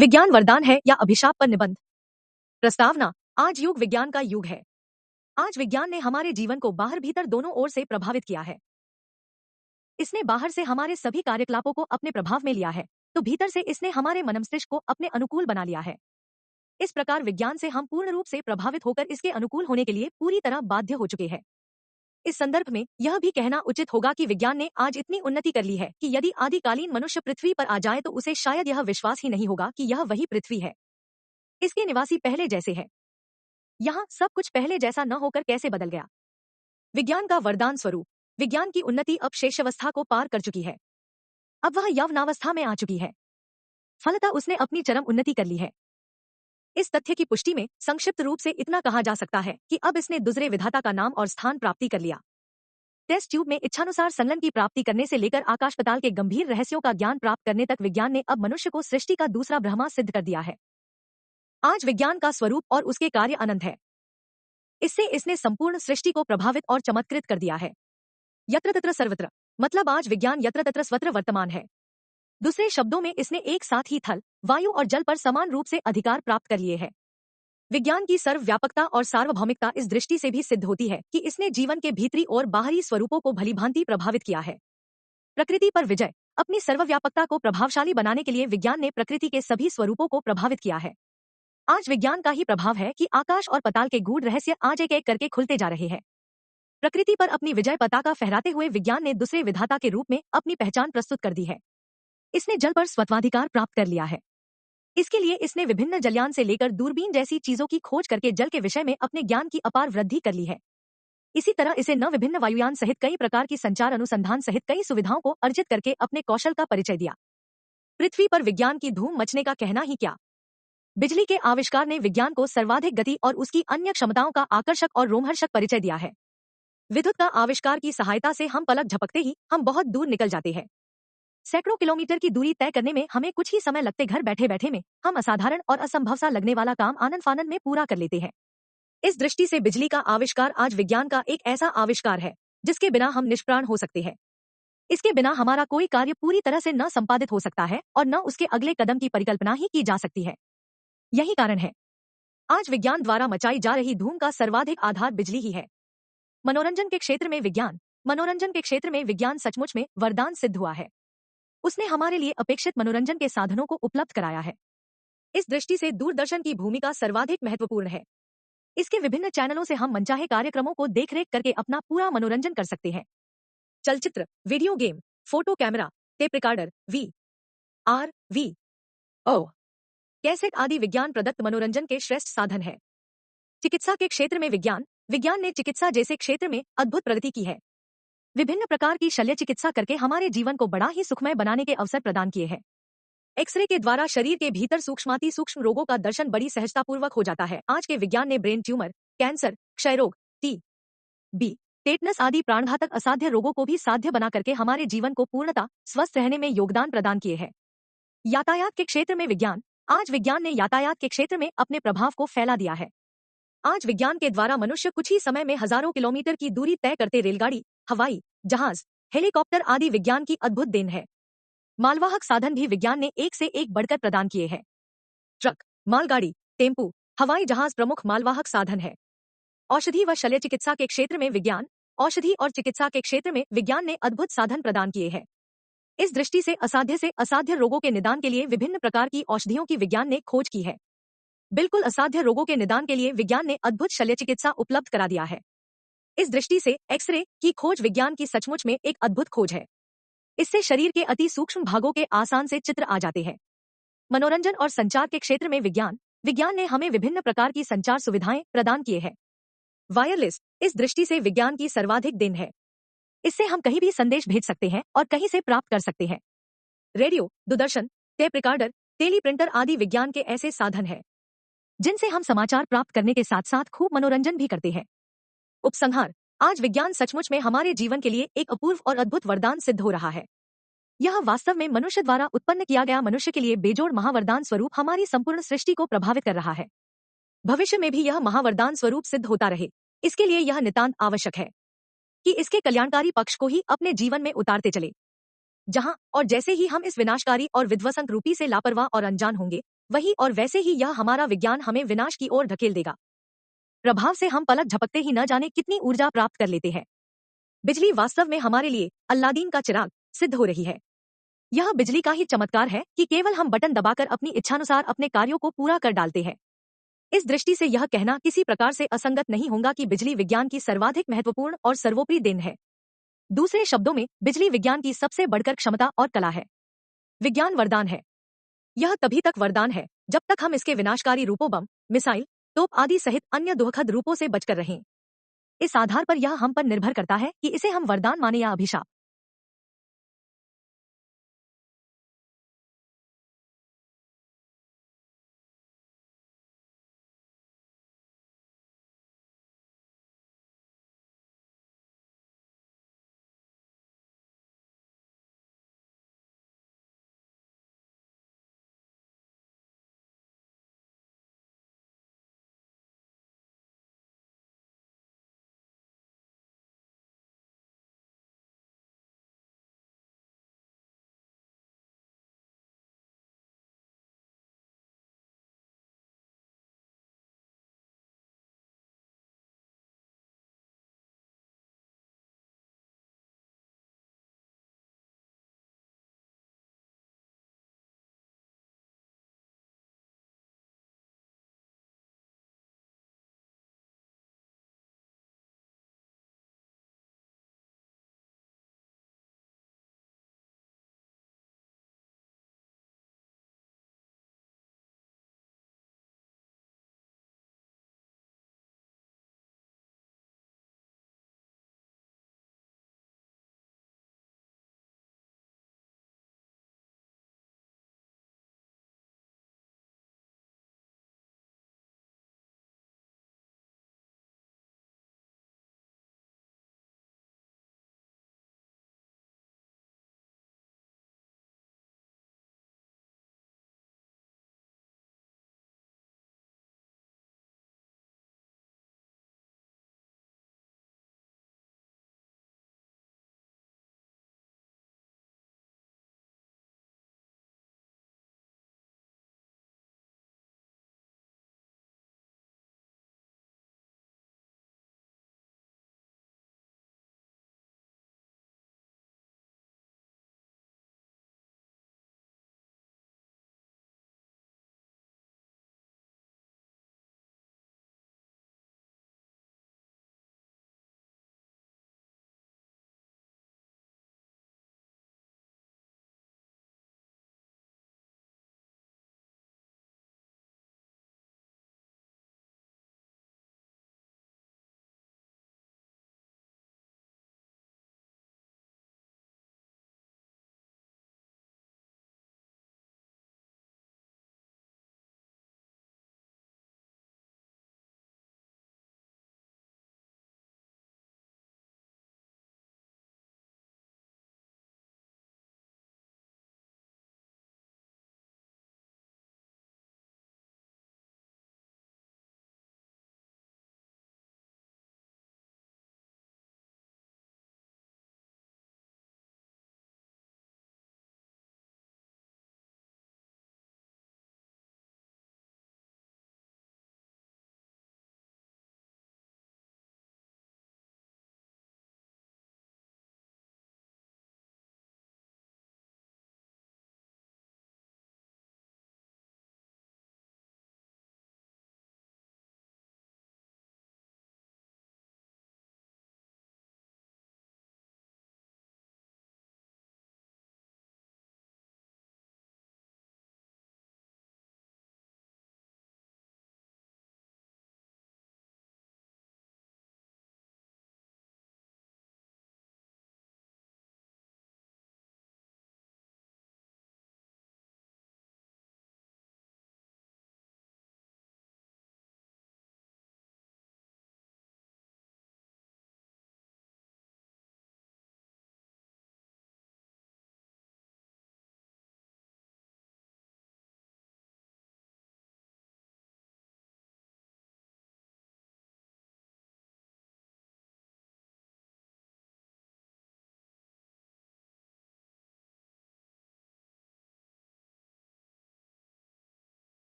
विज्ञान वरदान है या अभिशाप पर निबंध। प्रस्तावना। आज युग विज्ञान का युग है। आज विज्ञान ने हमारे जीवन को बाहर भीतर दोनों ओर से प्रभावित किया है। इसने बाहर से हमारे सभी कार्यकलापों को अपने प्रभाव में लिया है, तो भीतर से इसने हमारे मनमस्तिष्क को अपने अनुकूल बना लिया है। इस प्रकार विज्ञान से हम पूर्ण रूप से प्रभावित होकर इसके अनुकूल होने के लिए पूरी तरह बाध्य हो चुके हैं। इस संदर्भ में यह भी कहना उचित होगा कि विज्ञान ने आज इतनी उन्नति कर ली है कि यदि आदिकालीन मनुष्य पृथ्वी पर आ जाए तो उसे शायद यह विश्वास ही नहीं होगा कि यह वही पृथ्वी है। इसके निवासी पहले जैसे है। यहाँ सब कुछ पहले जैसा न होकर कैसे बदल गया। विज्ञान का वरदान स्वरूप। विज्ञान की उन्नति अब शेषावस्था को पार कर चुकी है। अब वह यौवनावस्था में आ चुकी है। फलतः उसने अपनी चरम उन्नति कर ली है। इस तथ्य की पुष्टि में संक्षिप्त रूप से इतना कहा जा सकता है कि अब इसने दूसरे विधाता का नाम और स्थान प्राप्ति कर लिया। टेस्ट ट्यूब में इच्छानुसार संलयन की प्राप्ति करने से लेकर आकाश पताल के गंभीर रहस्यों का ज्ञान प्राप्त करने तक विज्ञान ने अब मनुष्य को सृष्टि का दूसरा ब्रह्मा सिद्ध कर दिया है। आज विज्ञान का स्वरूप और उसके कार्य अनंत है। इससे इसने संपूर्ण सृष्टि को प्रभावित और चमत्कृत कर दिया है। यत्र तत्र सर्वत्र, मतलब आज विज्ञान यत्र तत्र स्वत्र वर्तमान है। दूसरे शब्दों में इसने एक साथ ही थल, वायु और जल पर समान रूप से अधिकार प्राप्त कर लिए है। विज्ञान की सर्वव्यापकता और सार्वभौमिकता इस दृष्टि से भी सिद्ध होती है कि इसने जीवन के भीतरी और बाहरी स्वरूपों को भलीभांति प्रभावित किया है। प्रकृति पर विजय। अपनी सर्वव्यापकता को प्रभावशाली बनाने के लिए विज्ञान ने प्रकृति के सभी स्वरूपों को प्रभावित किया है। आज विज्ञान का ही प्रभाव है कि आकाश और पताल के गूढ़ रहस्य आज एक एक करके खुलते जा रहे हैं। प्रकृति पर अपनी विजय पताका फहराते हुए विज्ञान ने दूसरे विधाता के रूप में अपनी पहचान प्रस्तुत कर दी है। इसने जल पर स्वत्वाधिकार प्राप्त कर लिया है। इसके लिए इसने विभिन्न जलयान से लेकर दूरबीन जैसी चीजों की खोज करके जल के विषय में अपने ज्ञान की अपार वृद्धि कर ली है। इसी तरह इसे न विभिन्न वायुयान सहित कई प्रकार की संचार अनुसंधान सहित कई सुविधाओं को अर्जित करके अपने कौशल का परिचय दिया। पृथ्वी पर विज्ञान की धूम मचने का कहना ही क्या। बिजली के आविष्कार ने विज्ञान को सर्वाधिक गति और उसकी अन्य क्षमताओं का आकर्षक और रोमहर्षक परिचय दिया है। विद्युत का आविष्कार की सहायता से हम पलक झपकते ही हम बहुत दूर निकल जाते हैं। सैकड़ों किलोमीटर की दूरी तय करने में हमें कुछ ही समय लगते घर बैठे बैठे में हम असाधारण और असंभव सा लगने वाला काम आनंद फानंद में पूरा कर लेते हैं। इस दृष्टि से बिजली का आविष्कार आज विज्ञान का एक ऐसा आविष्कार है जिसके बिना हम निष्प्राण हो सकते हैं। इसके बिना हमारा कोई कार्य पूरी तरह से न संपादित हो सकता है और न उसके अगले कदम की परिकल्पना ही की जा सकती है। यही कारण है आज विज्ञान द्वारा मचाई जा रही धूम का सर्वाधिक आधार बिजली ही है। मनोरंजन के क्षेत्र में विज्ञान सचमुच में वरदान सिद्ध हुआ है। उसने हमारे लिए अपेक्षित मनोरंजन के साधनों को उपलब्ध कराया है। इस दृष्टि से दूरदर्शन की भूमिका सर्वाधिक महत्वपूर्ण है। इसके विभिन्न चैनलों से हम मनचाहे कार्यक्रमों को देखरेख करके अपना पूरा मनोरंजन कर सकते हैं। चलचित्र, video game, photo camera, tape recorder, V cassette आदि विज्ञान प्रदत्त मनोरंजन के श्रेष्ठ साधन है। चिकित्सा के क्षेत्र में विज्ञान ने चिकित्सा जैसे क्षेत्र में अद्भुत प्रगति की है। विभिन्न प्रकार की शल्य चिकित्सा करके हमारे जीवन को बड़ा ही सुखमय बनाने के अवसर प्रदान किए हैं। एक्सरे के द्वारा शरीर के भीतर सूक्ष्माति सूक्ष्म रोगों का दर्शन बड़ी सहजतापूर्वक हो जाता है। आज के विज्ञान ने ब्रेन ट्यूमर, कैंसर, क्षय रोग, टीबी, टेटनस आदि प्राणघातक असाध्य रोगों को भी साध्य बना करके हमारे जीवन को पूर्णता स्वस्थ रहने में योगदान प्रदान किए हैं। यातायात के क्षेत्र में आज विज्ञान ने यातायात के क्षेत्र में अपने प्रभाव को फैला दिया है। आज विज्ञान के द्वारा मनुष्य कुछ ही समय में हजारों किलोमीटर की दूरी तय करते रेलगाड़ी, हवाई जहाज, हेलीकॉप्टर आदि विज्ञान की अद्भुत देन है। मालवाहक साधन भी विज्ञान ने एक से एक बढ़कर प्रदान किए हैं। ट्रक, मालगाड़ी, टेम्पू, हवाई जहाज प्रमुख मालवाहक साधन है। औषधि व शल्य चिकित्सा के क्षेत्र में विज्ञान ने अद्भुत साधन प्रदान किए हैं। इस दृष्टि से असाध्य रोगों के निदान के लिए विभिन्न प्रकार की औषधियों की विज्ञान ने खोज की है। बिल्कुल असाध्य रोगों के निदान के लिए विज्ञान ने अद्भुत शल्य चिकित्सा उपलब्ध करा दिया है। इस दृष्टि से एक्सरे की खोज विज्ञान की सचमुच में एक अद्भुत खोज है। इससे शरीर के अति सूक्ष्म भागों के आसान से चित्र आ जाते हैं। मनोरंजन और संचार के क्षेत्र में विज्ञान ने हमें विभिन्न प्रकार की संचार सुविधाएं प्रदान किए हैं। वायरलेस इस दृष्टि से विज्ञान की सर्वाधिक देन है। इससे हम कहीं भी संदेश भेज सकते हैं और कहीं से प्राप्त कर सकते हैं। रेडियो, दूरदर्शन, टेप रिकॉर्डर, टेली प्रिंटर आदि विज्ञान के ऐसे साधन हैं जिनसे हम समाचार प्राप्त करने के साथ साथ खूब मनोरंजन भी करते हैं। उपसंहार। आज विज्ञान सचमुच में हमारे जीवन के लिए एक अपूर्व और अद्भुत वरदान सिद्ध हो रहा है। यह वास्तव में मनुष्य द्वारा उत्पन्न किया गया मनुष्य के लिए बेजोड़ महावरदान स्वरूप हमारी संपूर्ण सृष्टि को प्रभावित कर रहा है। भविष्य में भी यह महावरदान स्वरूप सिद्ध होता रहे, इसके लिए यह नितांत आवश्यक है कि इसके कल्याणकारी पक्ष को ही अपने जीवन में उतारते चले। जहां और जैसे ही हम इस विनाशकारी और विध्वंसक रूपी से लापरवाह और अनजान होंगे, वही और वैसे ही यह हमारा विज्ञान हमें विनाश की ओर धकेल देगा। प्रभाव से हम पलक झपकते ही न जाने कितनी ऊर्जा प्राप्त कर लेते हैं। बिजली वास्तव में हमारे लिए अल्लादीन का चिराग सिद्ध हो रही है। यह बिजली का ही चमत्कार है कि केवल हम बटन दबाकर अपनी इच्छानुसार अपने कार्यों को पूरा कर डालते हैं। इस दृष्टि से यह कहना किसी प्रकार से असंगत नहीं होगा कि बिजली विज्ञान की सर्वाधिक महत्वपूर्ण और सर्वोपरि देन है। दूसरे शब्दों में बिजली विज्ञान की सबसे बढ़कर क्षमता और कला है। विज्ञान वरदान है। यह तभी तक वरदान है जब तक हम इसके विनाशकारी रूपों बम, मिसाइल, तोप आदि सहित अन्य दुखद रूपों से बचकर रहें। इस आधार पर यह हम पर निर्भर करता है कि इसे हम वरदान माने या अभिशाप।